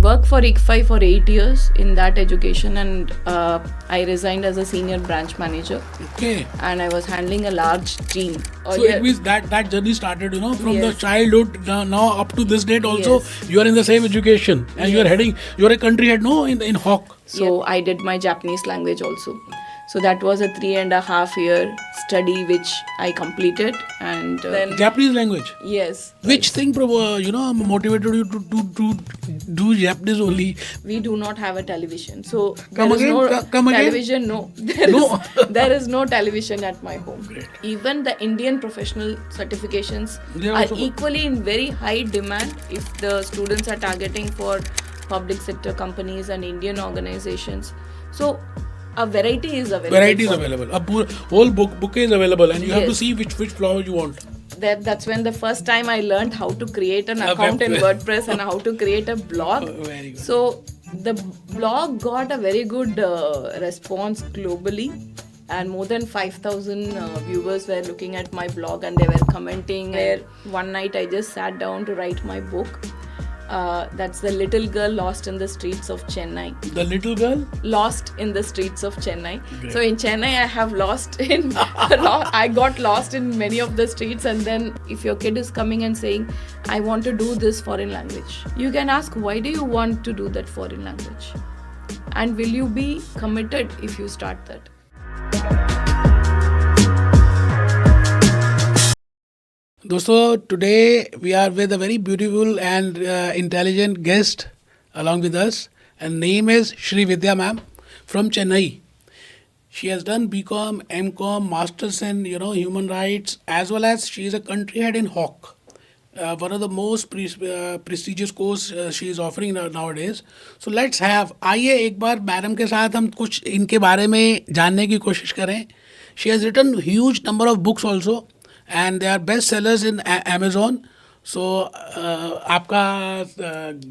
worked for ICFI for 8 years in that education, and I resigned as a senior branch manager. Okay. And I was handling a large team. So it means that journey started, from the Yes. childhood now up to this date. Also, Yes. you are in the same education, and you are heading. You are a country head, no, in HOCK. So I did my Japanese language also. So that was a 3.5 year study which I completed, and then Japanese language. yes, Which thing, motivated you to do Japanese only? we do not have a television, so Come there is again? no Come again? television. No, there is no television at my home. Great. Even the Indian professional certifications They are are also- equally in very high demand if the students are targeting for public sector companies and Indian organizations. So a variety is available. Variety is for- available. A whole book is available, and you have to Yes. see which flower you want. That's when the first time I learned how to create an account in WordPress and how to create a blog. Very good. So the blog got a very good response globally, and more than 5,000 viewers were looking at my blog and they were commenting. Where one night I just sat down to write my book. That's The Little Girl Lost in the Streets of Chennai. The little girl. Lost in the streets of Chennai. Great. So in Chennai, I have lost in. I got lost in many of the streets, and then if your kid is coming and saying, "I want to do this foreign language," you can ask, "Why do you want to do that foreign language? And will you be committed if you start that?" Dosto, today we are with a very beautiful and intelligent guest along with us, and name is Srividhya ma'am from Chennai. She has done BCom, MCom, Masters in Human Rights, as well as she is a country head in HOCK, one of the most prestigious course she is offering nowadays. So let's have आइए एक बार madam के साथ हम कुछ इनके बारे में जानने की कोशिश करें. She has written huge number of books also, and they are best sellers in Amazon. So आपका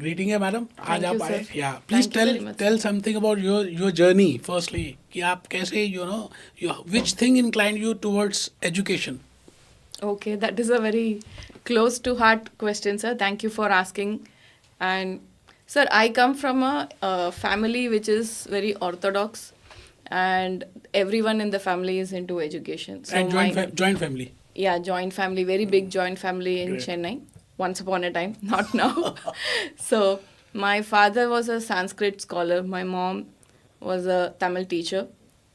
greeting है मैडम, आज Thank आप you, आए. sir. Yeah, please Thank you very much. tell something about your journey firstly, कि आप कैसे which thing inclined you towards education. Okay, that is a very close to heart question, sir. Thank you for asking. And sir, I come from a family which is very orthodox, and everyone in the family is into education. So And joint family. yeah, joint family, very big joint family in Great. Chennai. Once upon a time, not now. So my father was a Sanskrit scholar. My mom was a Tamil teacher,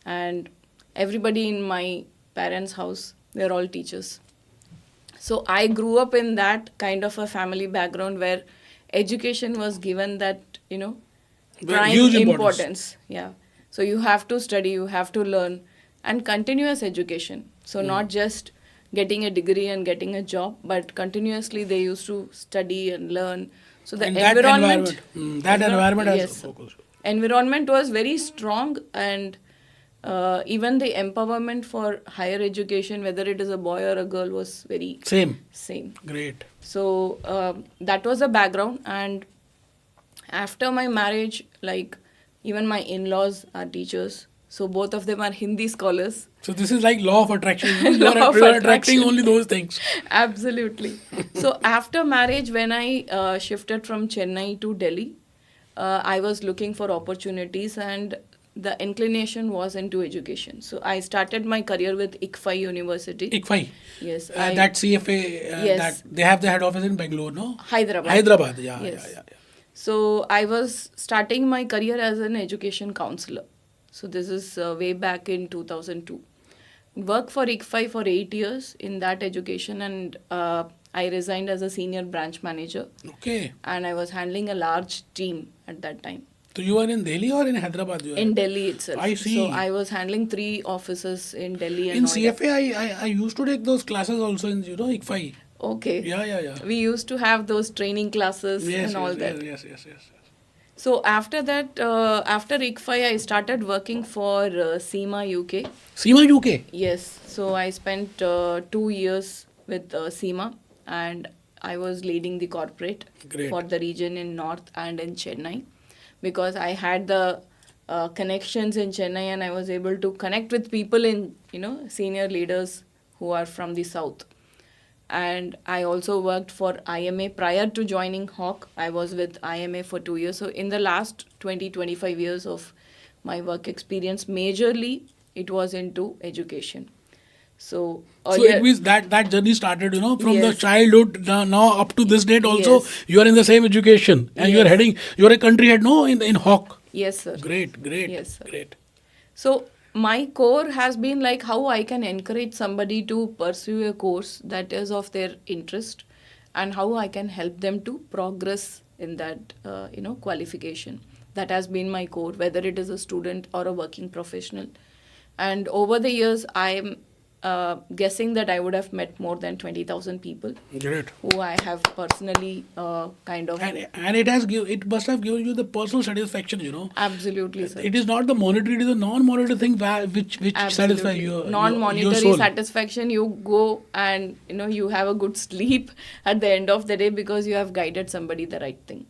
and everybody in my parents' house, they're all teachers. So I grew up in that kind of a family background where education was given that, prime Huge importance. importance. Yeah. So you have to study, you have to learn, and continuous education. So not just getting a degree and getting a job, but continuously they used to study and learn. So the And that environment, environment has yes, focused. environment was very strong, and even the empowerment for higher education, whether it is a boy or a girl, was very Same. Great. so that was the background. And after my marriage, even my in-laws are teachers, so both of them are Hindi scholars. So this is like law of attraction. You Law of are attracting attraction. only those things. Absolutely. So after marriage, when I shifted from Chennai to Delhi, I was looking for opportunities, and the inclination was into education. So I started my career with ICFI University. ICFI. Yes. That CFA. Yes. That they have the head office in Bangalore, no? Hyderabad. Hyderabad. Yeah. Yes. Yeah. So I was starting my career as an education counselor. So this is way back in 2002. Worked for ICFI for 8 years in that education, and I resigned as a senior branch manager. Okay. And I was handling a large team at that time. So you are in Delhi or in Hyderabad? In Delhi itself. I see. So I was handling 3 offices in Delhi and In Noida. CFA, I used to take those classes also in ICFI. Okay. Yeah. We used to have those training classes and all that. Yes. So after that, after ICFI, I started working for CIMA UK. CIMA UK? Yes. So I spent 2 years with CIMA, and I was leading the corporate Great. for the region in North and in Chennai, because I had the connections in Chennai, and I was able to connect with people in, senior leaders who are from the South. And I also worked for IMA prior to joining HOCK. I was with IMA for 2 years. So in the last 25 years of my work experience, majorly it was into education. So So earlier, it means that journey started, from the yes, childhood now up to this date. Also, yes, you are in the same education, and you are yes, heading. You are a country head, no, in HOC. yes, sir. Great, great, Yes, sir. great. So my core has been like how I can encourage somebody to pursue a course that is of their interest, and how I can help them to progress in that qualification. That has been my core, whether it is a student or a working professional. And over the years, I'm guessing that I would have met more than 20,000 people Great. who I have personally kind of. And it must have given you the personal satisfaction. Absolutely, sir. It is not the monetary, it is the non-monetary thing which satisfies Absolutely. your Non-monetary soul. satisfaction. You go and you have a good sleep at the end of the day because you have guided somebody the right thing.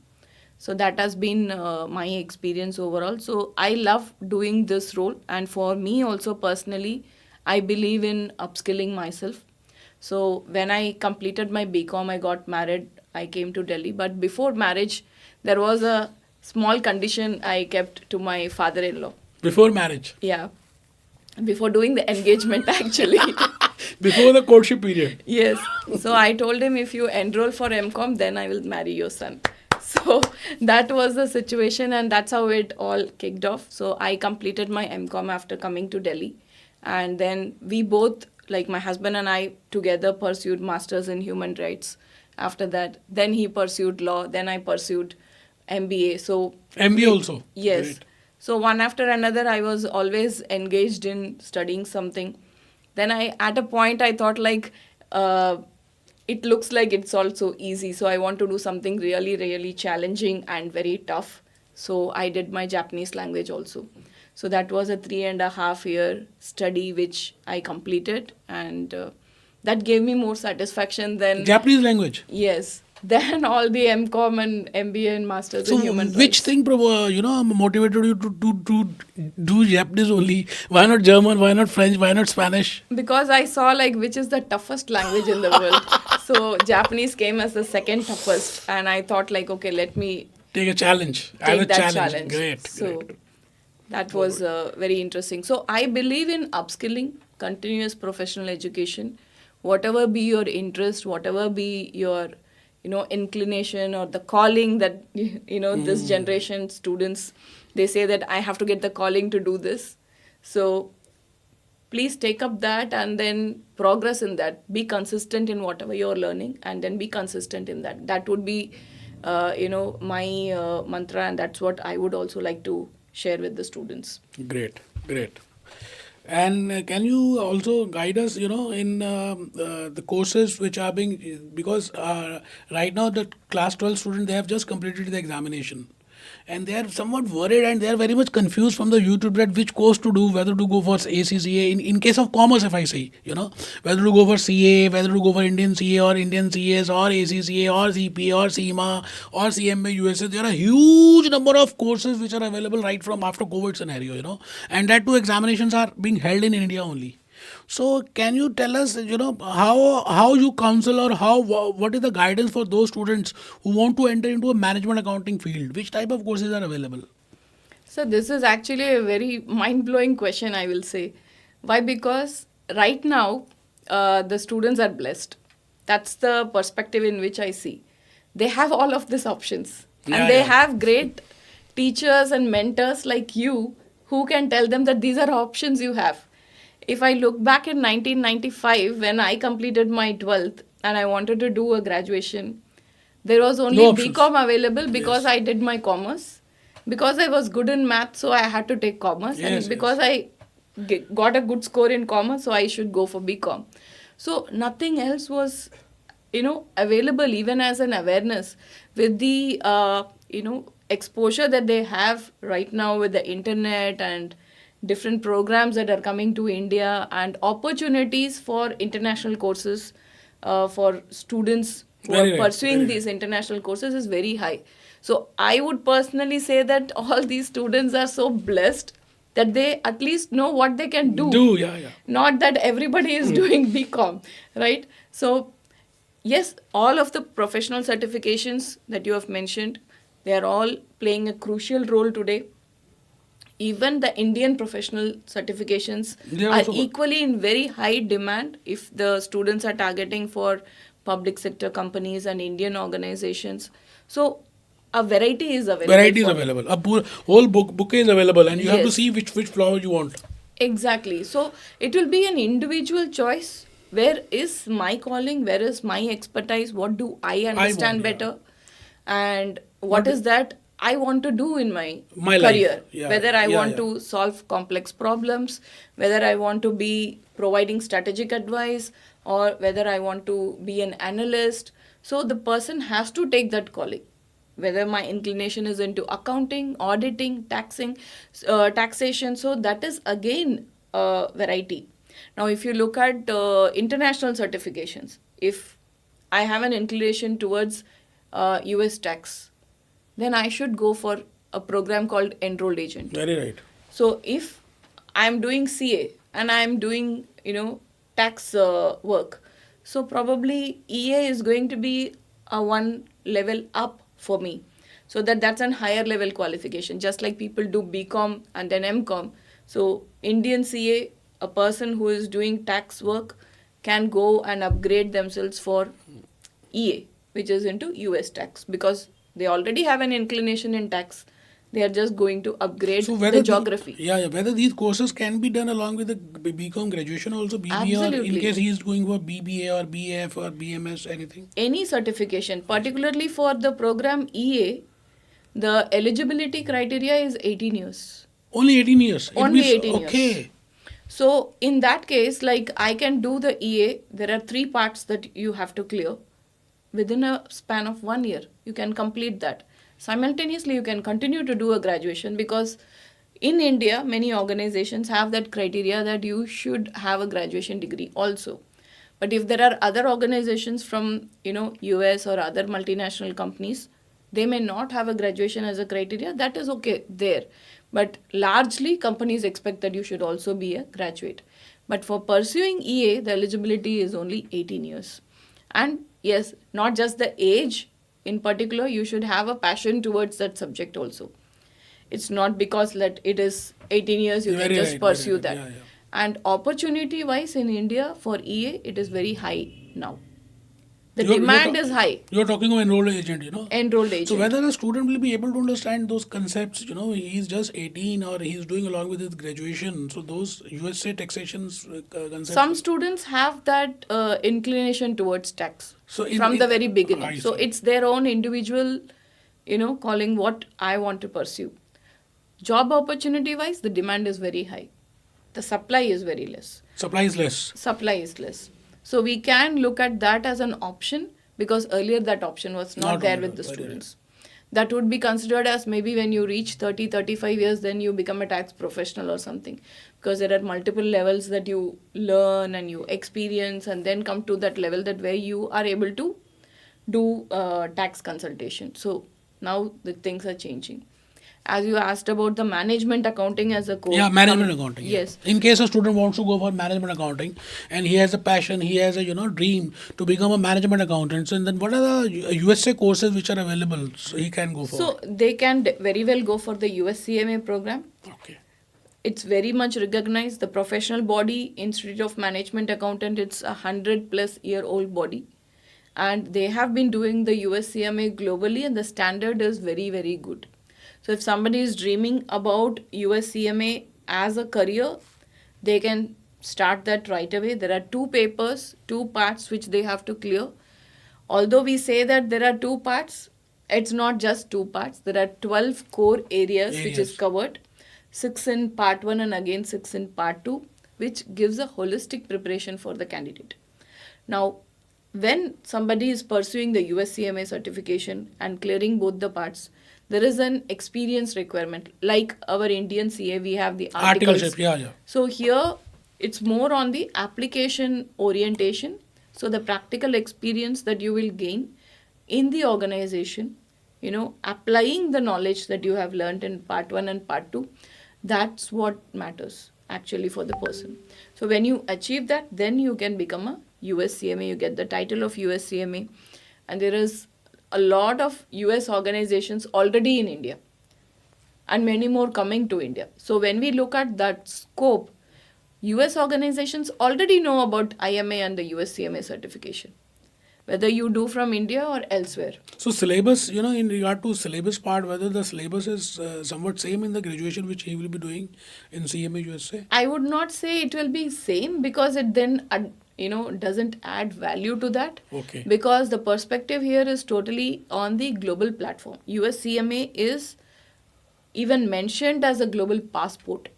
So that has been my experience overall. So I love doing this role, and for me also personally, I believe in upskilling myself. So when I completed my BCom, I got married. I came to Delhi, but before marriage, there was a small condition I kept to my father-in-law. Before marriage, Yeah, before doing the engagement actually. before the courtship period. Yes. So I told him, if you enroll for MCom, then I will marry your son. So that was the situation, and that's how it all kicked off. So I completed my MCom after coming to Delhi. And then we both, like my husband and I, together pursued Masters in Human Rights. After that, then he pursued law, then I pursued MBA. So MBA also. yes. Great. So one after another, I was always engaged in studying something. Then at a point, I thought like, it looks like it's also easy. So I want to do something really, really challenging and very tough. So I did my Japanese language also. So that was a 3.5 year study which I completed, and that gave me more satisfaction than Japanese language. yes, than all the MCom and MBA and Masters So in Human which Rights. thing motivated you to do Japanese only? Why not German? Why not French? Why not Spanish? Because I saw like which is the toughest language in the world. So Japanese came as the second toughest, and I thought like, okay, let me Take a challenge. take As a that challenge. Great. So Great. that was very interesting. So I believe in upskilling, continuous professional education, whatever be your interest, whatever be your inclination or the calling that this generation students, they say that I have to get the calling to do this. So please take up that and then progress in that. Be consistent in whatever you're learning, and then be consistent in that. That would be my mantra, and that's what I would also like to share with the students. Great. Great. And can you also guide us, in the courses which are being, because right now the class 12 students, they have just completed the examination. And they are somewhat worried, and they are very much confused from the YouTube that which course to do, whether to go for ACCA, in case of commerce, if I say, whether to go for CA, whether to go for Indian CA or Indian CAs or ACCA or CP or CMA or CMA USA. There are a huge number of courses which are available right from after COVID scenario, and that too examinations are being held in India only. So can you tell us, how you counsel, or what is the guidance for those students who want to enter into a management accounting field? Which type of courses are available? So this is actually a very mind-blowing question, I will say. Why? Because right now, the students are blessed. That's the perspective in which I see. They have all of these options. Yeah, And they yeah. have great teachers and mentors like you who can tell them that these are options you have. If I look back in 1995, when I completed my 12th and I wanted to do a graduation, there was only No options. BCom available because Yes. I did my commerce. Because I was good in math, so I had to take commerce. Yes, And because I got a good score in commerce, so I should go for BCom. So nothing else was, available even as an awareness. With the, exposure that they have right now with the internet and different programs that are coming to India, and opportunities for international courses for students who Very are right, pursuing very these international courses is very high. So I would personally say that all these students are so blessed that they at least know what they can do. Yeah. Not that everybody is doing BCom, right? So Yes, all of the professional certifications that you have mentioned, they are all playing a crucial role today. Even the Indian professional certifications They are are also good. equally in very high demand if the students are targeting for public sector companies and Indian organizations. So a variety is available Variety is for them. available. Whole book is available, and you have to Yes. see which flower you want. Exactly. So it will be an individual choice. Where is my calling? Where is my expertise? What do I I want, understand yeah. better? And what What is that I want to do in my my life? career? Yeah, Whether I yeah, want yeah. to solve complex problems, whether I want to be providing strategic advice, or whether I want to be an analyst. So the person has to take that calling, whether my inclination is into accounting, auditing, taxation. So that is again a variety. Now, if you look at international certifications, if I have an inclination towards US tax, then I should go for a program called Enrolled Agent. Very right. So if I'm doing CA and I'm doing, tax work, so probably EA is going to be a one level up for me. So that's an higher level qualification. Just like people do BCom and then MCom. So Indian CA, a person who is doing tax work can go and upgrade themselves for EA, which is into US tax, because they already have an inclination in tax. They are just going to upgrade So the geography. whether these courses can be done along with the BCom graduation also, BBA, or in Absolutely. case he is going for BBA or BF or BMS, anything. Any certification, particularly for the program EA, the eligibility criteria is 18 years. Only 18 years. It Only means 18 years. okay. So, in that case, like I can do the EA, there are 3 parts that you have to clear within a span of 1 year. You can complete that. Simultaneously, you can continue to do a graduation, because in India, many organizations have that criteria that you should have a graduation degree also. But if there are other organizations from, US or other multinational companies, they may not have a graduation as a criteria. That is okay there. But largely, companies expect that you should also be a graduate. But for pursuing EA, the eligibility is only 18 years. And yes, not just the age in particular, you should have a passion towards that subject also. It's not because that it is 18 years you can Very just right. Very pursue right. that. Yeah, yeah. And opportunity wise in India for EA, it is very high now. The You're, you're, demand ta- is high. you're talking of enrolled agent. Enrolled So agent. whether a student will be able to understand those concepts, he's just 18 or he's doing along with his graduation. So those USA taxations concepts. Some students have that inclination towards tax So from the very beginning. I So see. it's their own individual, calling what I want to pursue. Job opportunity wise, the demand is very high. The supply is very less. Supply is less. Supply is less. So we can look at that as an option, because earlier that option was not there with available. the Very right. students. That would be considered as maybe when you reach 30, 35 years, then you become a tax professional or something. Because there are multiple levels that you learn and you experience, and then come to that level that where you are able to do tax consultation. So now the things are changing. As you asked about the management accounting as a core. Yeah, management accounting. Yeah. Yes. In case a student wants to go for management accounting and he has a passion, he has a dream to become a management accountant. So then, what are the USA courses which are available? So he can go for. So they can very well go for the USCMA program. Okay. It's very much recognized. The professional body, Institute of Management Accountant, it's a 100+ year old body. And they have been doing the USCMA globally, and the standard is very, very good. So if somebody is dreaming about USCMA as a career, they can start that right away. There are 2 papers, 2 parts which they have to clear. Although we say that there are 2 parts, it's not just 2 parts. There are 12 core areas which is covered. 6 in part 1 and again 6 in part 2, which gives a holistic preparation for the candidate. Now, when somebody is pursuing the USCMA certification and clearing both the parts, there is an experience requirement. Like our Indian CA, we have the articles. Articleship, yeah. So here, it's more on the application orientation. So the practical experience that you will gain in the organization, applying the knowledge that you have learned in part 1 and part 2, that's what matters actually for the person. So when you achieve that, then you can become a USCMA, you get the title of USCMA, and there is a lot of US organizations already in India and many more coming to India. So when we look at that scope, US organizations already know about IMA and the USCMA certification, whether you do from India or elsewhere. So syllabus, in regard to syllabus part, whether the syllabus is somewhat same in the graduation which he will be doing in CMA USA? I would not say it will be same, because it then doesn't add value to that. Okay. Because the perspective here is totally on the global platform. USCMA is even mentioned as a global passport.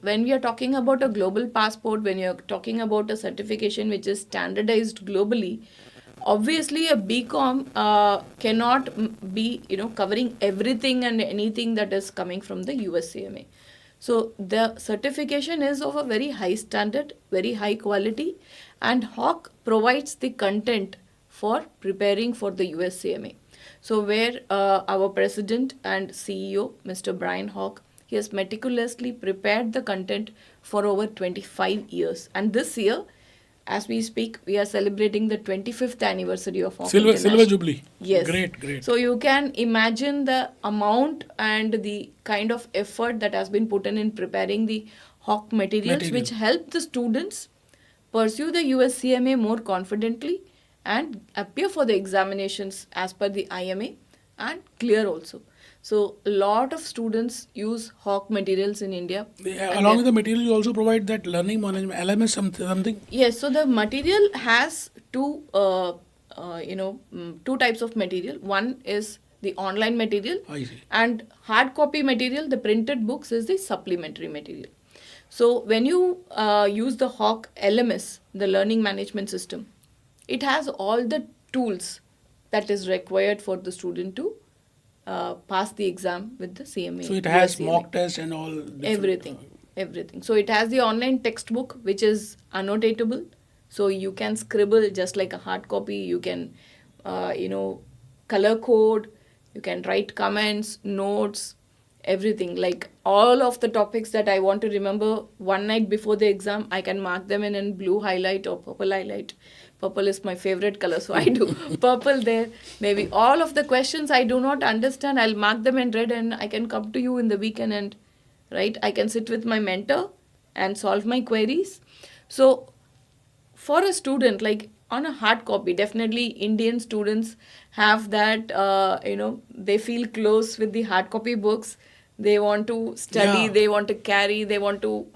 When we are talking about a global passport, when you're talking about a certification which is standardized globally, obviously a BCom cannot be covering everything and anything that is coming from the USCMA. So the certification is of a very high standard, very high quality, and HOCK provides the content for preparing for the USCMA. So where our president and CEO, Mr. Brian HOCK, he has meticulously prepared the content for over 25 years. And this year, as we speak, we are celebrating the 25th anniversary of HOCK Silver Jubilee. Yes. Great. So you can imagine the amount and the kind of effort that has been put in preparing the HOCK materials, which help the students pursue the USCMA more confidently and appear for the examinations as per the IMA and clear also. So a lot of students use HOCK materials in India. Along with the material, you also provide that learning management, LMS something? Yes, so the material has two types of material. One is the online material, I see. And hard copy material, the printed books, is the supplementary material. So when you use the HOCK LMS, the learning management system, it has all the tools that is required for the student to pass the exam with the CMA. So it has USCMA. mock test and all. Everything. So it has the online textbook, which is annotatable. So you can scribble just like a hard copy. You can, color code. You can write comments, notes, everything. Like all of the topics that I want to remember one night before the exam, I can mark them in blue highlight or purple highlight. Purple is my favorite color, so I do purple there. Maybe all of the questions I do not understand, I'll mark them in red, and I can come to you in the weekend and, right, I can sit with my mentor and solve my queries. So for a student, like on a hard copy, definitely Indian students have that, they feel close with the hard copy books. They want to study, They want to carry, they want to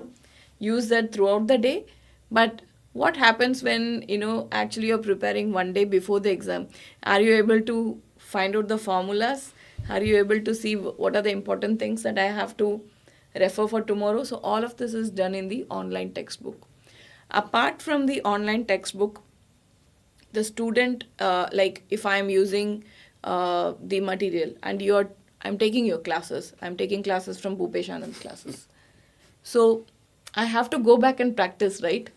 use that throughout the day. But what happens when, actually you're preparing one day before the exam? Are you able to find out the formulas? Are you able to see what are the important things that I have to refer for tomorrow? So all of this is done in the online textbook. Apart from the online textbook, the student, like if I'm using the material and I'm taking your classes. I'm taking classes from Bhupesh Anand's classes. So I have to go back and practice, right?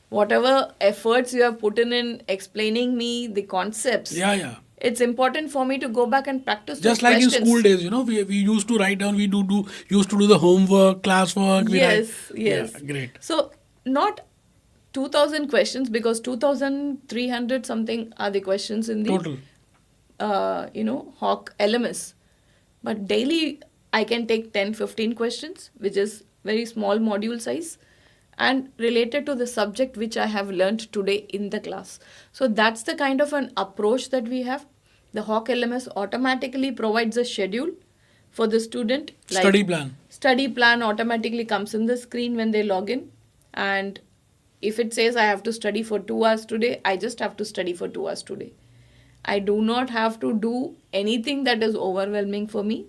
Whatever efforts you have put in explaining me the concepts. Yeah. It's important for me to go back and practice just those like questions. In school days, we used to write down, we used to do the homework, classwork. Yes. Yeah, great. So not 2,000 questions, because 2,300 something are the questions in the total. HOCK LMS. But daily I can take 10-15 questions, which is very small module size and related to the subject which I have learned today in the class. So that's the kind of an approach that we have. The HOCK LMS automatically provides a schedule for the student. Study plan. Study plan automatically comes in the screen when they log in. And if it says I have to study for 2 hours today, I just have to study for 2 hours today. I do not have to do anything that is overwhelming for me.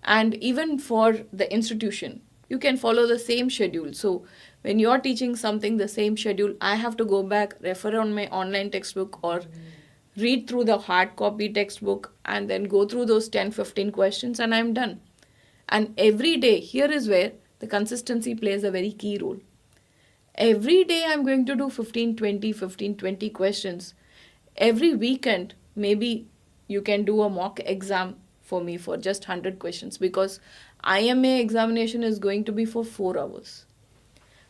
And even for the institution, you can follow the same schedule. So when you're teaching something, the same schedule, I have to go back, refer on my online textbook or read through the hard copy textbook and then go through those 10-15 questions and I'm done. And every day, here is where the consistency plays a very key role. Every day I'm going to do 15-20 questions. Every weekend, maybe you can do a mock exam for me for just 100 questions, because IMA examination is going to be for 4 hours.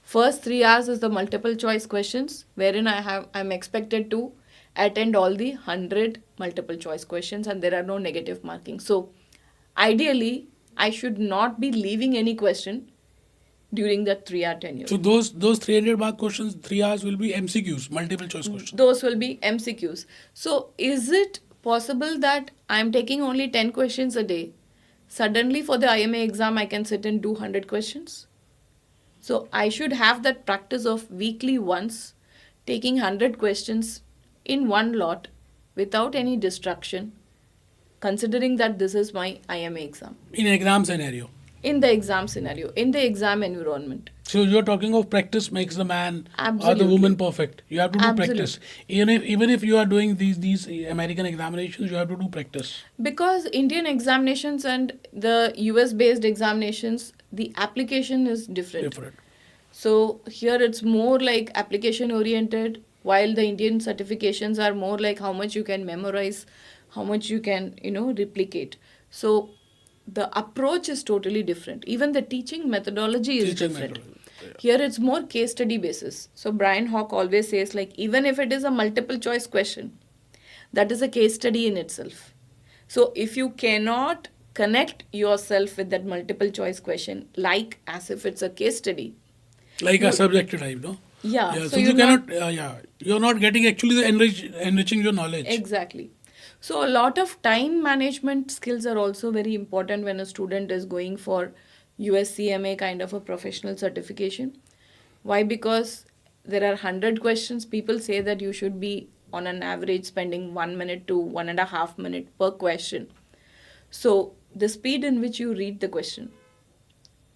First 3 hours is the multiple choice questions, wherein I'm expected to attend all the 100 multiple choice questions, and there are no negative marking. So ideally, I should not be leaving any question during that 3 hour tenure. So those 300 mark questions, 3 hours will be MCQs, multiple choice questions. Those will be MCQs. So is it possible that I'm taking only 10 questions a day? Suddenly for the IMA exam, I can sit and do 100 questions? So I should have that practice of weekly once taking 100 questions in one lot without any distraction, considering that this is my IMA exam. In an exam scenario. In the exam scenario, in the exam environment. So you're talking of practice makes the man or Absolutely. the woman perfect. You have to do Absolutely. practice. Even if you are doing these American examinations, you have to do practice. Because Indian examinations and the US based examinations, the application is different. So here it's more like application oriented, while the Indian certifications are more like how much you can memorize, how much you can, replicate. So the approach is totally different. Even the teaching methodology is different. Here it's more case study basis. So Brian Hawk always says, like, even if it is a multiple choice question, that is a case study in itself. So if you cannot connect yourself with that multiple choice question, like as if it's a case study, like a subjective type, no? Yeah. So you cannot, you're not getting actually the enriching your knowledge. Exactly. So a lot of time management skills are also very important when a student is going for USCMA kind of a professional certification. Why? Because there are 100 questions. People say that you should be on an average spending 1 minute to 1.5 minutes per question. So the speed in which you read the question,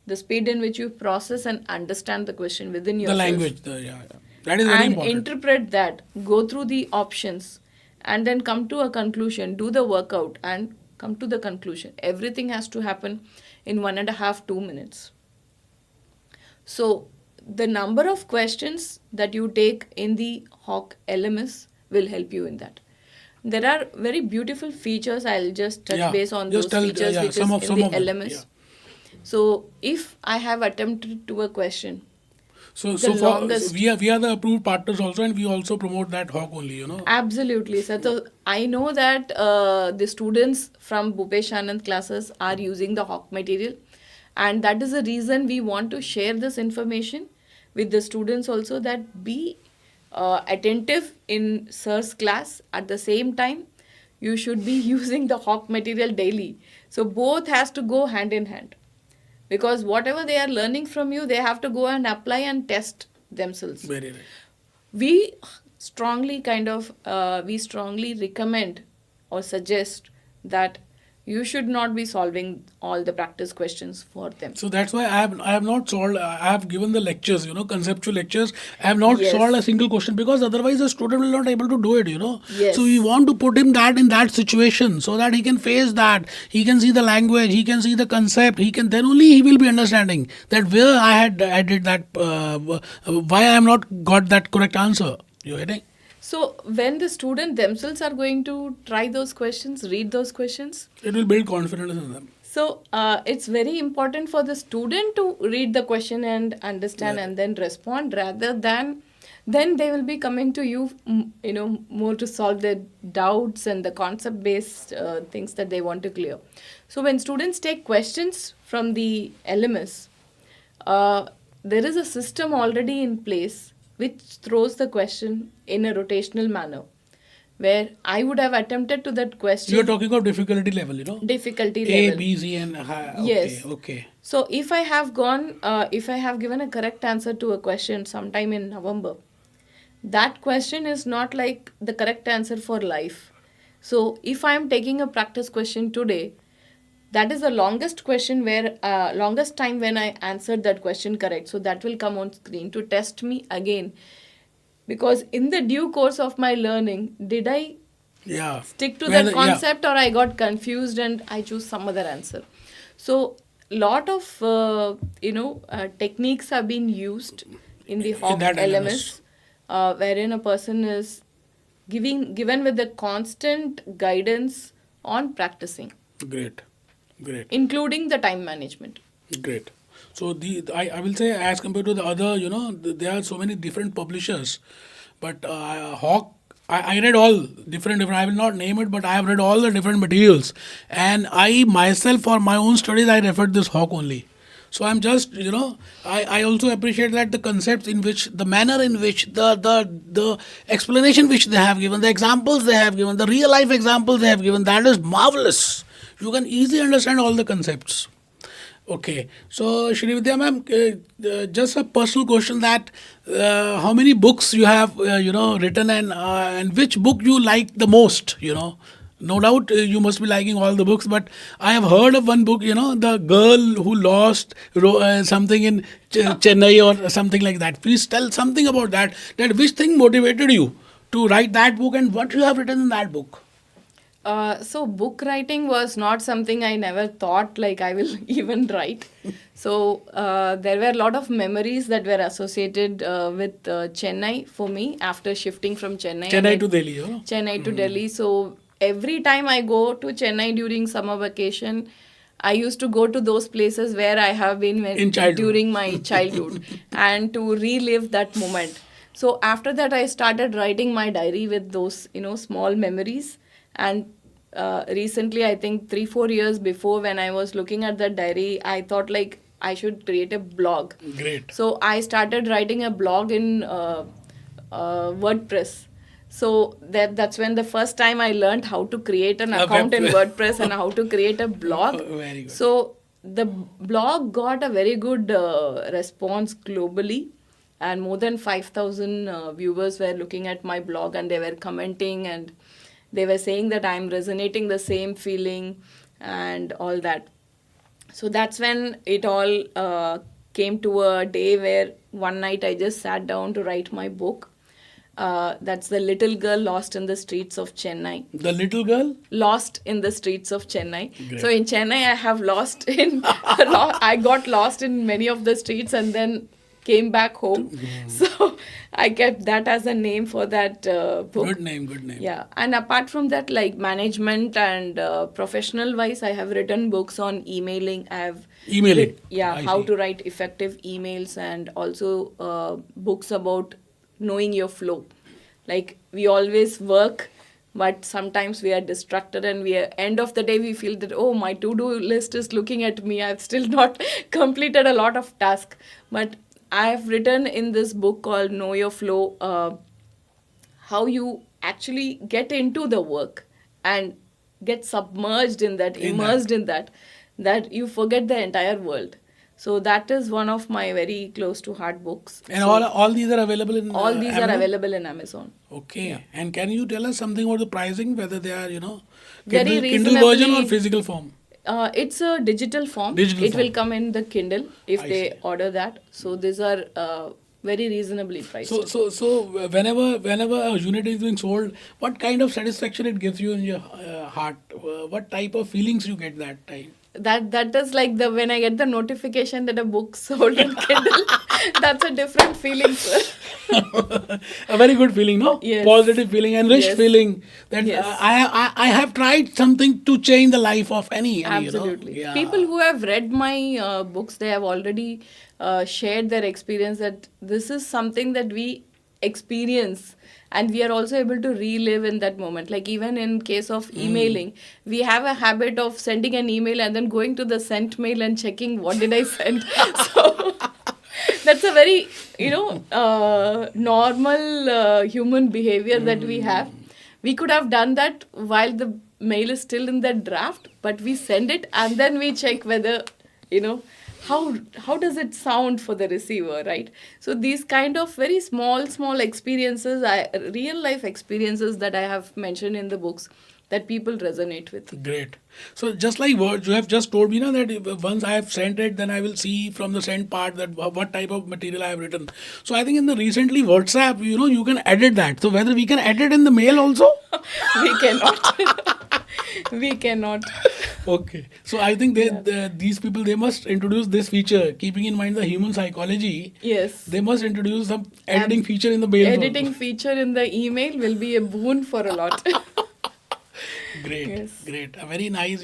the speed in which you process and understand the question within yourself. The language, that is very important. And interpret that, go through the options, and then come to a conclusion, do the workout and come to the conclusion. Everything has to happen in 1.5, 2 minutes. So the number of questions that you take in the HOCK LMS will help you in that. There are very beautiful features. I'll just touch base on those features which is in the LMS. Yeah. So if I have attempted to a question, so we are the approved partners also, and we also promote that HOCK only, Absolutely, sir. So I know that the students from Bhupesh Anand classes are using the HOCK material, and that is the reason we want to share this information with the students also, that be attentive in sir's class. At the same time, you should be using the HOCK material daily. So both has to go hand in hand. Because whatever they are learning from you, they have to go and apply and test themselves. Very right. We strongly recommend or suggest that you should not be solving all the practice questions for them. So that's why I have not solved. I have given the lectures, conceptual lectures. I have not solved a single question, because otherwise the student will not able to do it. Yes. So we want to put him in that situation so that he can face that. He can see the language. He can see the concept. Then only he will be understanding that where I did that. Why I am not got that correct answer. You getting? So when the student themselves are going to try those questions, read those questions, it will build confidence in them. So it's very important for the student to read the question and understand and then respond, rather than then they will be coming to you, more to solve their doubts and the concept-based things that they want to clear. So when students take questions from the LMS, there is a system already in place which throws the question in a rotational manner, where I would have attempted to that question. You're talking of difficulty level, Difficulty A, level. B, C, and okay, yes. Okay. So if I have given a correct answer to a question sometime in November, that question is not like the correct answer for life. So if I am taking a practice question today, that is the longest question longest time when I answered that question correct. So that will come on screen to test me again. Because in the due course of my learning, did I stick to that concept or I got confused and I choose some other answer? So lot of, techniques have been used in the HOCK LMS, wherein a person is given with the constant guidance on practicing. Great. Including the time management. Great. So I will say, as compared to the other, there are so many different publishers, but Hawk. I read all different. I will not name it, but I have read all the different materials, and I myself, for my own studies, I referred this Hawk only. So I'm just, I also appreciate that the concepts in which, the manner in which, the explanation which they have given, the examples they have given, the real life examples they have given, that is marvelous. You can easily understand all the concepts. Okay, so Srividhya ma'am, just a personal question that how many books you have, written, and which book you like the most, No doubt you must be liking all the books, but I have heard of one book, the girl who lost something in Chennai or something like that. Please tell something about that. That which thing motivated you to write that book and what you have written in that book? So book writing was not something I never thought like I will even write. So there were a lot of memories that were associated with Chennai for me after shifting from Chennai. Chennai to Delhi, Chennai to Delhi. So every time I go to Chennai during summer vacation, I used to go to those places where I have been during my childhood and to relive that moment. So after that, I started writing my diary with those, small memories. And recently, I think 3-4 years before, when I was looking at that diary, I thought like I should create a blog. Great. So I started writing a blog in WordPress. So that's when the first time I learned how to create an account in WordPress and how to create a blog. Very good. So the blog got a very good response globally. And more than 5,000 viewers were looking at my blog and they were commenting and they were saying that I'm resonating the same feeling and all that. So that's when it all came to a day where one night I just sat down to write my book. That's The Little Girl Lost in the Streets of Chennai. The Little Girl? Lost in the Streets of Chennai. Great. So in Chennai, I have lost in... I got lost in many of the streets and then came back home. So I kept that as a name for that book. Good name. Yeah. And apart from that, like management and professional wise, I have written books on emailing. I have Emailing? How to write effective emails, and also books about knowing your flow. Like we always work, but sometimes we are distracted and end of the day we feel that, oh, my to-do list is looking at me. I've still not completed a lot of tasks. But I've written in this book called Know Your Flow, how you actually get into the work and get submerged in that, immersed in that you forget the entire world. So that is one of my very close to heart books. And so all these are available in all these Amazon? Are available in Amazon. Okay. Yeah. And can you tell us something about the pricing, whether they are, Very Kindle version or physical form? It's a digital form. It will come in the Kindle if they order that. So these are very reasonably priced. So whenever a unit is being sold, what kind of satisfaction it gives you in your heart? What type of feelings you get that time? That is like when I get the notification that a book sold in Kindle. That's a different feeling, sir. A very good feeling, no? Yes. Positive feeling, enriched feeling. That Yes. I have tried something to change the life of any. Absolutely. Yeah. People who have read my books, they have already shared their experience that this is something that we experience and we are also able to relive in that moment. Like even in case of emailing, we have a habit of sending an email and then going to the sent mail and checking what did I send. So that's a very, normal human behavior that we have. We could have done that while the mail is still in the draft, but we send it and then we check whether, how does it sound for the receiver, right? So these kind of very small experiences, real life experiences that I have mentioned in the books that people resonate with. Great. So just like words, you have just told me that once I have sent it, then I will see from the sent part that what type of material I have written. So I think in the recently WhatsApp, you can edit that. So whether we can edit in the mail also? We cannot. We cannot. Okay. So I think these people, they must introduce this feature, keeping in mind the human psychology. Yes. They must introduce some editing feature in the mail. Editing feature in the email will be a boon for a lot. Great, Yes. great. Very nice,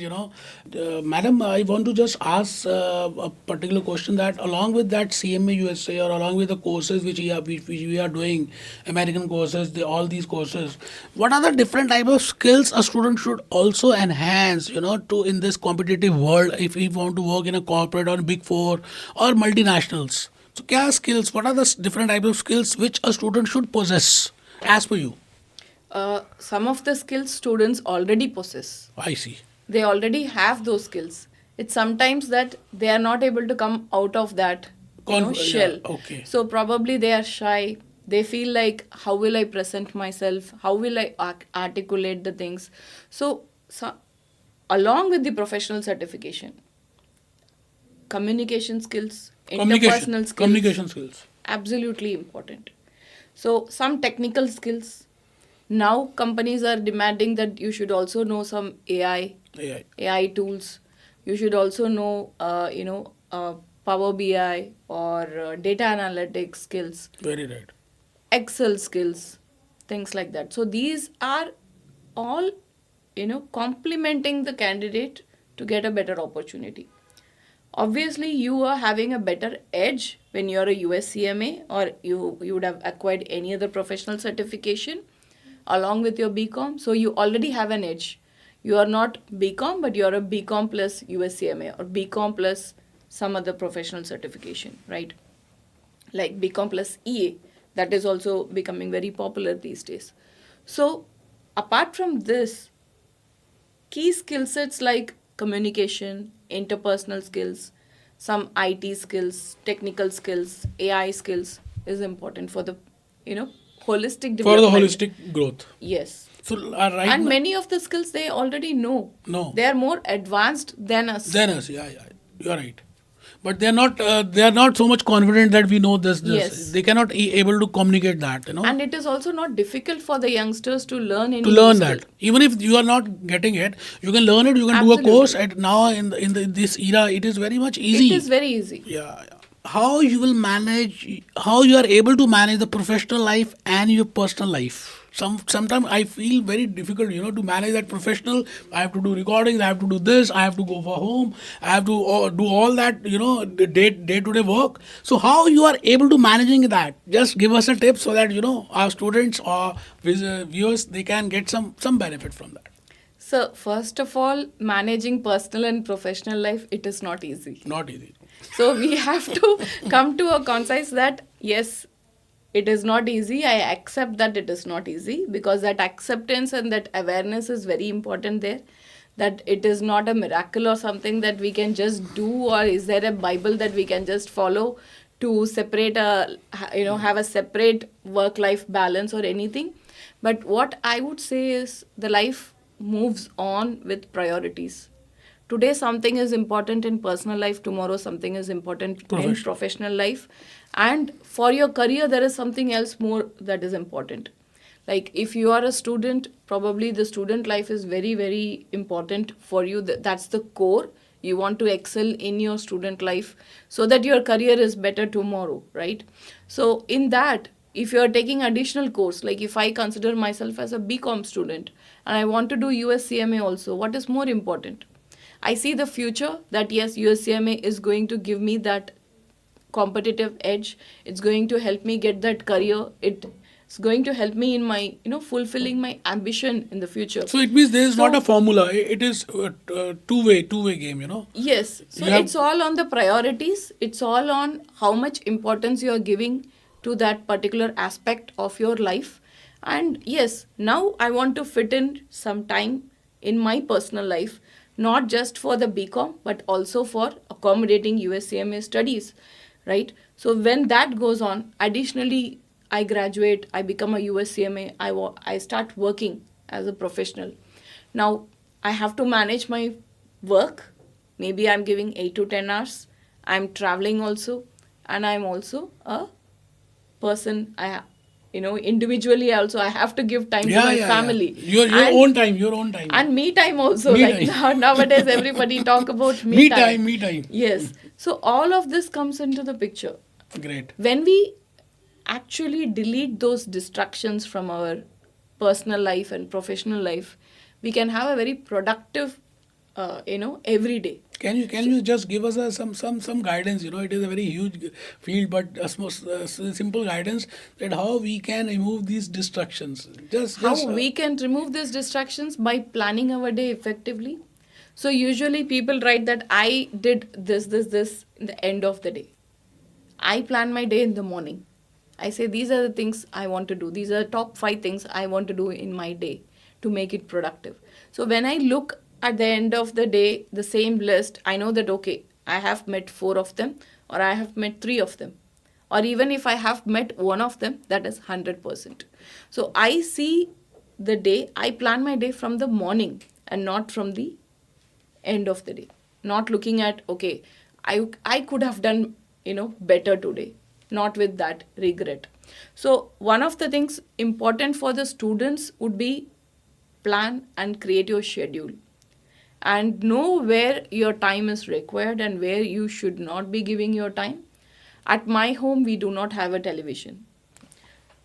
Madam, I want to just ask a particular question that along with that CMA USA or along with the courses which we are doing, American courses, all these courses, what are the different type of skills a student should also enhance, to in this competitive world if we want to work in a corporate or big four or multinationals? So, kya skills, what are the different type of skills which a student should possess as per you? Some of the skills students already possess. I see. They already have those skills. It's sometimes that they are not able to come out of that shell. Yeah, okay. So probably they are shy. They feel like, how will I present myself? How will I articulate the things? So along with the professional certification, communication skills, interpersonal skills, Communication skills. absolutely important. So some technical skills. Now companies are demanding that you should also know some AI tools. You should also know, Power BI or data analytics skills, Very right. Excel skills, things like that. So these are all, complementing the candidate to get a better opportunity. Obviously, you are having a better edge when you're a USCMA or you would have acquired any other professional certification along with your BCom. So you already have an edge. You are not BCom, but you're a BCom plus USCMA or BCom plus some other professional certification, right? Like BCom plus EA. That is also becoming very popular these days. So apart from this, key skill sets like communication, interpersonal skills, some IT skills, technical skills, AI skills is important for the, holistic development. For the holistic growth. Yes. So right And now, many of the skills they already know. No. They are more advanced than us. Yeah, you are right. But they are not so much confident that we know this. Yes. They cannot able to communicate that, And it is also not difficult for the youngsters to learn any to learn new skill. that. Even if you are not getting it, you can learn it. You can do a Absolutely. course. At now in this era, it is very much easy. It is very easy. Yeah. How you will manage, how you are able to manage the professional life and your personal life. Sometimes I feel very difficult, to manage that professional. I have to do recordings, I have to do this, I have to go for home, I have to do all that, the day to day work. So how you are able to managing that? Just give us a tip so that our students or viewers, they can get some benefit from that. So first of all, managing personal and professional life, it is not easy. Not easy. So we have to come to a concise that yes, it is not easy. I accept that it is not easy, because that acceptance and that awareness is very important there. That it is not a miracle or something that we can just do, or is there a Bible that we can just follow to separate have a separate work-life balance or anything. But what I would say is the life moves on with priorities. Today something is important in personal life, tomorrow something is important in professional life, and for your career there is something else more that is important. Like if you are a student, probably the student life is very, very important for you. That's the core. You want to excel in your student life so that your career is better tomorrow, right? So in that, if you are taking additional course, like if I consider myself as a BCom student and I want to do USCMA also, what is more important? I see the future that yes, USCMA is going to give me that competitive edge. It's going to help me get that career. It's going to help me in my, fulfilling my ambition in the future. So it means there is not a formula. It is a two-way game, Yes. So it's all on the priorities. It's all on how much importance you are giving to that particular aspect of your life. And yes, now I want to fit in some time in my personal life, not just for the BCom, but also for accommodating USCMA studies, right? So when that goes on, additionally, I graduate, I become a USCMA, I start working as a professional. Now, I have to manage my work. Maybe I'm giving 8 to 10 hours. I'm traveling also, and I'm also a person. Individually also I have to give time to my family. Your own time. And me time also. Nowadays everybody talk about me time. Yes. So all of this comes into the picture. Great. When we actually delete those distractions from our personal life and professional life, we can have a very productive, every day. Can you just give us some guidance? It is a very huge field, but a simple guidance that how we can remove these distractions. How we can remove these distractions? By planning our day effectively. So usually people write that I did this in the end of the day. I plan my day in the morning. I say these are the things I want to do. These are top 5 things I want to do in my day to make it productive. So when I look at the end of the day, the same list, I know that, okay, I have met 4 of them, or I have met 3 of them. Or even if I have met 1 of them, that is 100%. So I see the day, I plan my day from the morning and not from the end of the day. Not looking at, okay, I could have done, better today. Not with that regret. So one of the things important for the students would be plan and create your schedule. And know where your time is required and where you should not be giving your time. At my home, we do not have a television.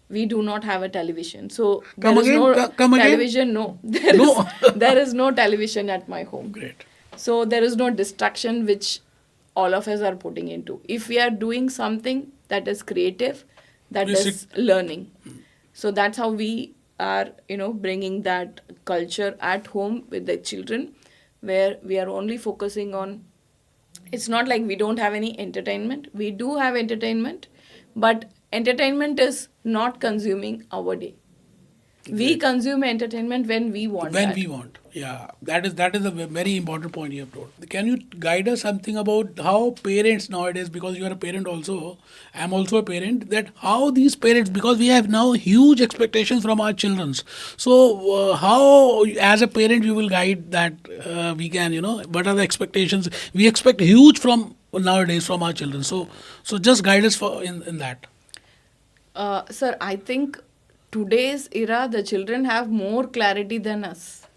We do not have a television. So there is no television. No. There is no television at my home. Great. So there is no distraction which all of us are putting into. If we are doing something that is creative, that is learning. So that's how we are, bringing that culture at home with the children, where we are only focusing on, it's not like we don't have any entertainment. We do have entertainment, but entertainment is not consuming our day. We consume entertainment when we want. When we want, yeah. That is a very important point you have told. Can you guide us something about how parents nowadays, because you are a parent also, I'm also a parent, that how these parents, because we have now huge expectations from our children. So how as a parent you will guide that we can, what are the expectations? We expect huge from nowadays from our children. So just guide us in that. Sir, I think today's era, the children have more clarity than us.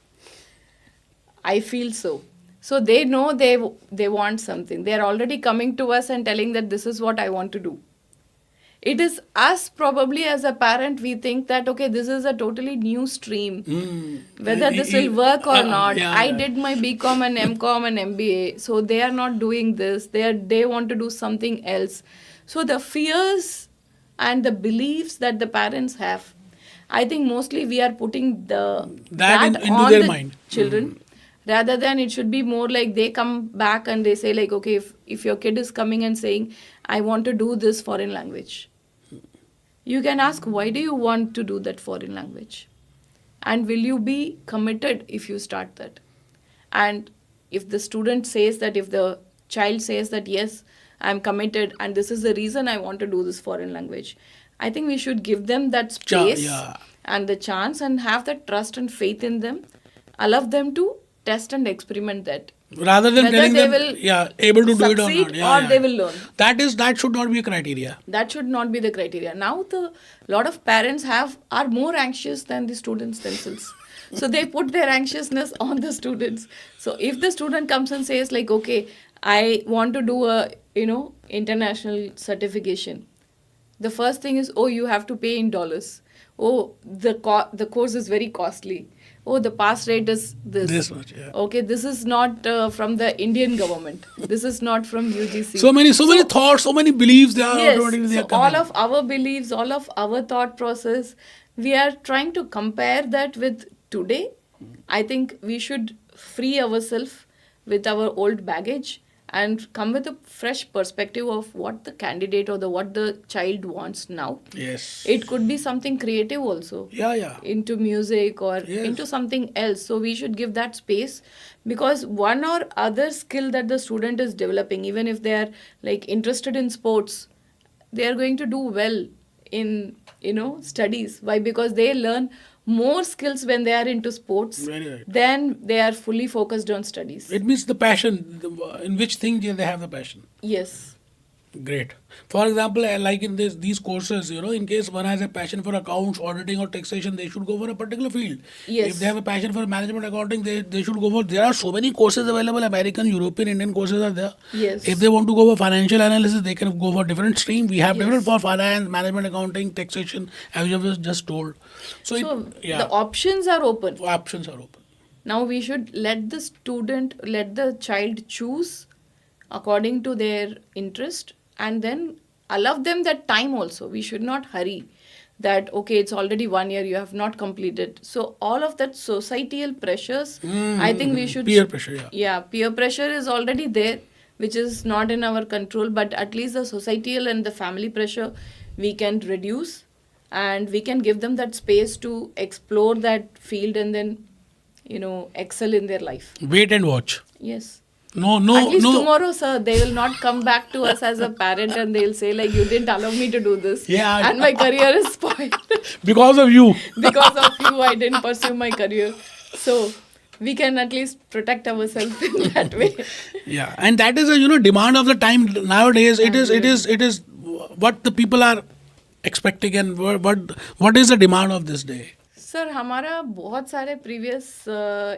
I feel so. So they know they want something. They are already coming to us and telling that this is what I want to do. It is us probably as a parent, we think that, okay, this is a totally new stream. Whether this will work or not. I did my BCom and MCom and MBA. So they are not doing this. They want to do something else. So the fears and the beliefs that the parents have, I think mostly we are putting that into on their the mind. children. Rather than it should be more like they come back and they say like, okay, if your kid is coming and saying, I want to do this foreign language. You can ask, why do you want to do that foreign language? And will you be committed if you start that? And if the student says that, if the child says that, yes, I'm committed and this is the reason I want to do this foreign language, I think we should give them that space and the chance and have that trust and faith in them. Allow them to test and experiment that. Rather than telling them, able to do it or not. Or they will learn. That should not be a criteria. That should not be the criteria. Now, the lot of parents are more anxious than the students themselves. So they put their anxiousness on the students. So if the student comes and says like, okay, I want to do a, international certification. The first thing is, oh, you have to pay in dollars. Oh, the course is very costly. Oh, the pass rate is this. This much, yeah. Okay, this is not from the Indian government. This is not from UGC. So many thoughts, so many beliefs. Yes, all of our beliefs, all of our thought process, we are trying to compare that with today. I think we should free ourselves with our old baggage and come with a fresh perspective of what the candidate or what the child wants now. Yes. It could be something creative also. Yeah. Into music or into something else. So we should give that space, because one or other skill that the student is developing, even if they are like interested in sports, they are going to do well in, studies. Why? Because they learn more skills when they are into sports than they are fully focused on studies. It means the passion, in which thing they have the passion. Yes. Great. For example, like in these courses, in case one has a passion for accounts, auditing or taxation, they should go for a particular field. Yes. If they have a passion for management accounting, they should go for, there are so many courses available, American, European, Indian courses are there. Yes. If they want to go for financial analysis, they can go for different stream. We have different for finance, management accounting, taxation, as you have just told. So the options are open. Options are open. Now we should let the child choose according to their interest, and then allow them that time also. We should not hurry that, okay, it's already 1 year, you have not completed. So all of that societal pressures, I think we should. Peer pressure, yeah. Yeah, peer pressure is already there, which is not in our control, but at least the societal and the family pressure we can reduce, and we can give them that space to explore that field, and then excel in their life. Wait and watch. Yes. No, At least no. tomorrow, sir, they will not come back to us as a parent and they'll say, like, you didn't allow me to do this. Yeah. And my career is spoiled. Because of you. Because of you, I didn't pursue my career. So we can at least protect ourselves in that way. Yeah, and that is a demand of the time nowadays. It is what the people are expecting, and what is the demand of this day. Sir हमारा बहुत सारे previous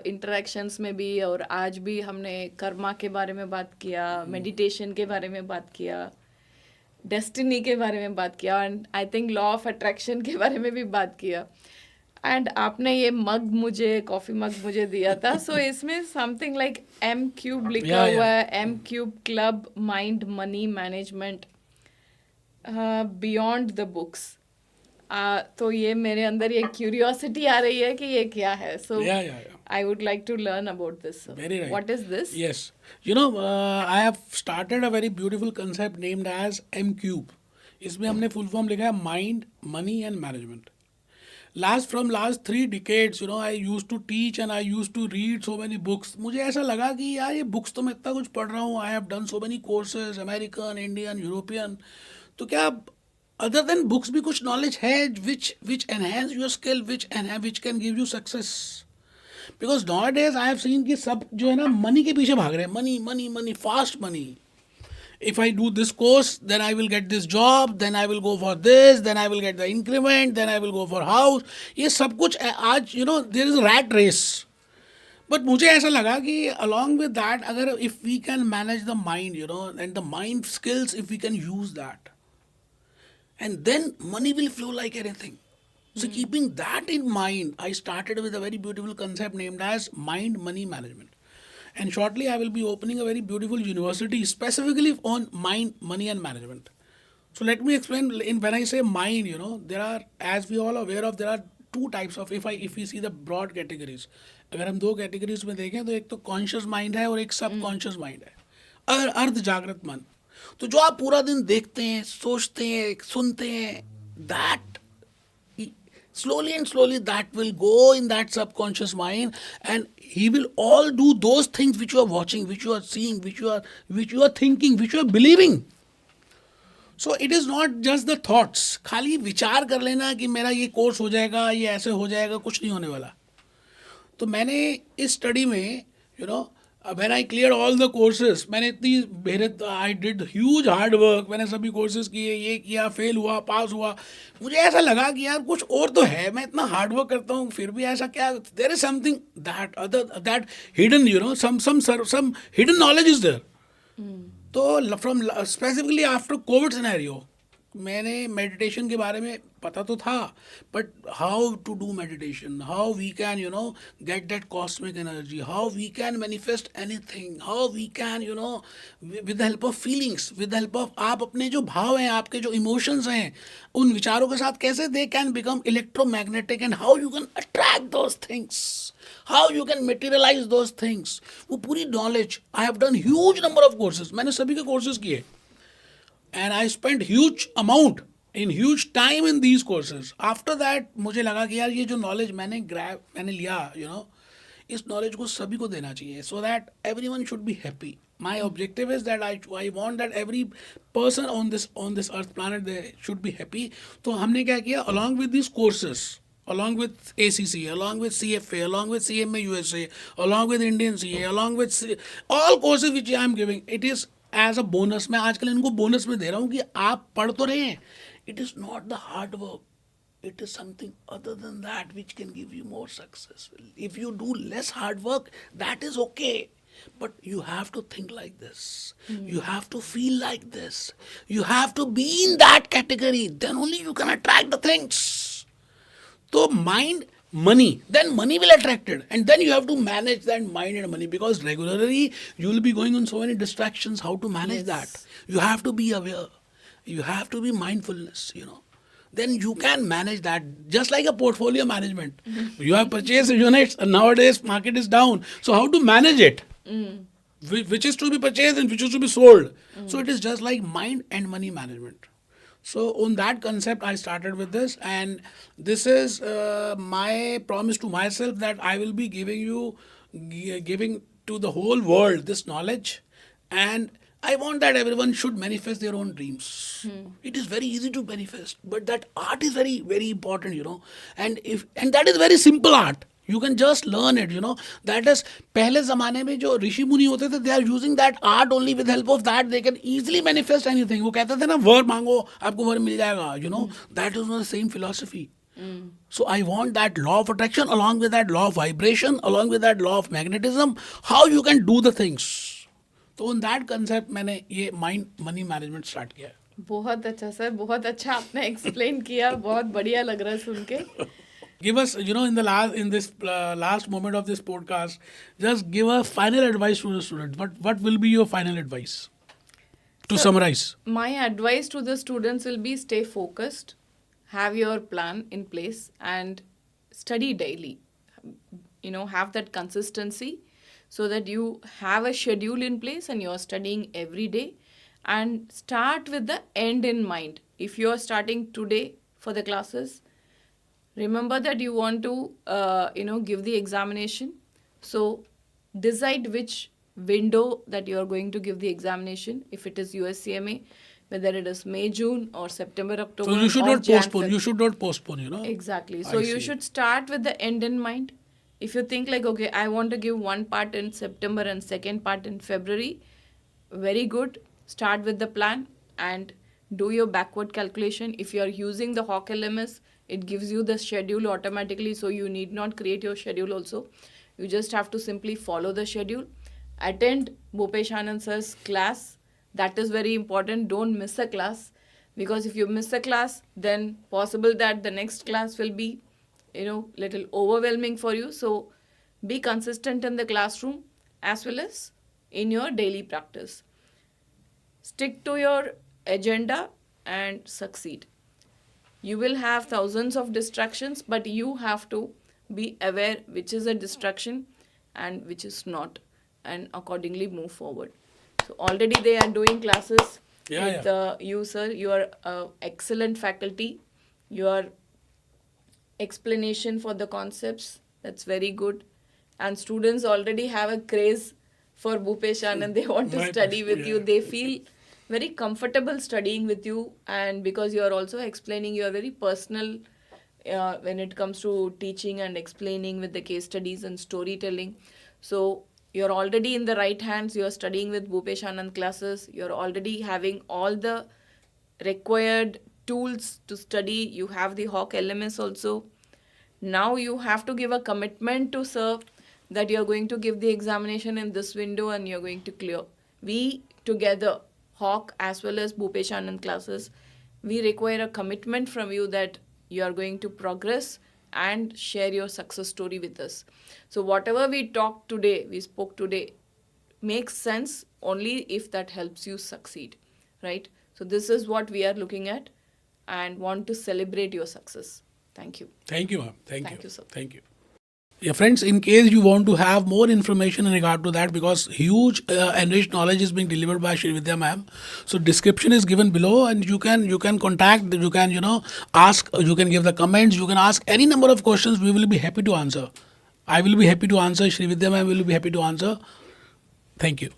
interactions में भी और आज भी हमने कर्मा के बारे में बात किया, मेडिटेशन के बारे में बात किया, डेस्टिनी के बारे में बात किया, and I think law of attraction के बारे में भी बात किया. एंड आपने ये कॉफ़ी मग मुझे दिया था. सो इसमें समथिंग लाइक M³ लिखा हुआ है. M³ club mind money management beyond the books. तो ये मेरे अंदर ये क्यूरियोसिटी आ रही है कि ये क्या है. So I would like to learn about this. What is this? Yes, I have started a very beautiful concept named as M³. इसमें हमने फुल फॉर्म लिखा है mind money and management. From last 3 decades, I used to teach and I used to read so many books. मुझे ऐसा लगा कि यार ये बुक्स तो मैं इतना कुछ पढ़ रहा हूँ. I have done so many courses, American, Indian, European. तो क्या other than books भी कुछ knowledge है which enhance your skill, which can give you success? Because nowadays I have seen कि सब जो है ना money के पीछे भाग रहे हैं. Money, fast money. If I do this course, then I will get this job, then I will go for this, then I will get the increment, then I will go for house. ये सब कुछ आज there is a rat race. But मुझे ऐसा लगा कि along with that, अगर if we can manage the mind, and the mind skills, if we can use that, and then money will flow like anything. So keeping that in mind, I started with a very beautiful concept named as mind money management. And shortly I will be opening a very beautiful university specifically on mind, money and management. So let me explain. When I say mind, there are, as we all are aware of, there are 2 types of, if we see the broad categories. अगर हम 2 categories में देखें तो एक तो conscious mind है और एक subconscious mind है. अर्ध जागृत मन. तो जो आप पूरा दिन देखते हैं, सोचते हैं, सुनते हैं, that slowly and slowly that will go in that subconscious mind, and he will all do those things which you are watching, which you are seeing, which you are thinking, which you are believing. So it is not just the thoughts. खाली विचार कर लेना कि मेरा ये course हो जाएगा, ये ऐसे हो जाएगा, कुछ नहीं होने वाला. तो मैंने इस स्टडी में when I cleared all the courses, मैंने इतनी मेहनत, I did huge hard work, मैंने सभी कोर्सेज किए, ये किया, फेल हुआ, पास हुआ. मुझे ऐसा लगा कि यार कुछ और तो है. मैं इतना हार्ड वर्क करता हूँ फिर भी ऐसा क्या, there is something that hidden, some hidden knowledge is there. तो from specifically after COVID scenario, मैंने मेडिटेशन के बारे में पता तो था, but how to do meditation, how we can get that cosmic energy, how we can manifest anything, how we can with the help of feelings, with the help of आप अपने जो भाव हैं, आपके जो इमोशंस हैं, उन विचारों के साथ कैसे they can become electromagnetic, and how you can attract those things, how you can materialise those things. वो पूरी knowledge, I have done huge number of courses, मैंने सभी के कोर्सेज किए. And I spent huge amount in huge time in these courses. After that मुझे लगा कि यार ये जो knowledge मैंने लिया, इस knowledge को सभी को देना चाहिए, so that everyone should be happy. My objective is that I want that every person on this earth planet, they should be happy. तो हमने क्या किया, along with these courses, along with ACCA, along with CFA, along with CMA USA, along with Indian CA, along with all courses which I am giving, it is as a bonus. मैं आजकल इनको bonus में दे रहा हूँ कि आप पढ़ तो रहे हैं. It is not the hard work, it is something other than that which can give you more success. If you do less hard work, that is okay, but you have to think like this, you have to feel like this, you have to be in that category, then only you can attract the things. So mind money, then money will attract it. And then you have to manage that mind and money, because regularly you will be going on so many distractions. How to manage that? Yes. You have to be aware. You have to be mindfulness. Then you can manage that, just like a portfolio management. You have purchased units and nowadays market is down. So how to manage it? Which is to be purchased and which is to be sold. So it is just like mind and money management. So on that concept, I started with this, and this is my promise to myself, that I will be giving to the whole world this knowledge, and I want that everyone should manifest their own dreams. It is very easy to manifest, but that art is very very important. And that is very simple art. You can just learn it. That is, पहले ज़माने में जो ऋषि मुनि होते थे, they are using that art only. With help of that they can easily manifest anything. वो कहते थे ना, वर मांगो आपको वर मिल जाएगा. That is the same philosophy. So I want that law of attraction, along with that law of vibration, along with that law of magnetism, how you can do the things. तो on that concept मैंने ये mind money management start किया. बहुत अच्छा sir, बहुत अच्छा आपने explain किया, बहुत बढ़िया लग रहा है सुन के. Give us, in this last moment of this podcast, just give a final advice to the student. What will be your final advice to summarize? My advice to the students will be, stay focused, have your plan in place, and study daily. Have that consistency, so that you have a schedule in place and you are studying every day, and start with the end in mind. If you are starting today for the classes, remember that you want to give the examination. So decide which window that you are going to give the examination. If it is USCMA, whether it is May, June, or September, October. So you should or not Jan, postpone. Feb. You should not postpone. Exactly. So I you see. should start with the end in mind. If you think like, okay, I want to give one part in September and second part in February, very good. Start with the plan and do your backward calculation. If you are using the HOCK LMS, it gives you the schedule automatically, so you need not create your schedule also. You just have to simply follow the schedule. Attend Bhupesh Anand sir's class. That is very important. Don't miss a class, because if you miss a class, then possible that the next class will be, little overwhelming for you. So be consistent in the classroom as well as in your daily practice. Stick to your agenda and succeed. You will have thousands of distractions, but you have to be aware which is a distraction and which is not, and accordingly move forward. So already they are doing classes with you, sir. You are excellent faculty. Your explanation for the concepts, that's very good. And students already have a craze for Bhupesh Anand. They want to study with you. They feel very comfortable studying with you, and because you are also explaining, you are very personal when it comes to teaching and explaining with the case studies and storytelling. So you're already in the right hands. You're studying with Bhupesh Anand classes. You're already having all the required tools to study. You have the HOCK LMS also. Now you have to give a commitment to sir that you're going to give the examination in this window and you're going to clear. We together, HOCK as well as Bhupesh Anand classes, we require a commitment from you that you are going to progress and share your success story with us. So whatever we spoke today, makes sense only if that helps you succeed, right? So this is what we are looking at and want to celebrate your success. Thank you. Thank you, ma'am. Thank you, sir. Thank you. Yeah, friends, in case you want to have more information in regard to that, because huge enriched knowledge is being delivered by Srividhya ma'am. So description is given below, and you can contact, you can ask, you can give the comments, you can ask any number of questions. We will be happy to answer. I will be happy to answer. Srividhya ma'am will be happy to answer. Thank you.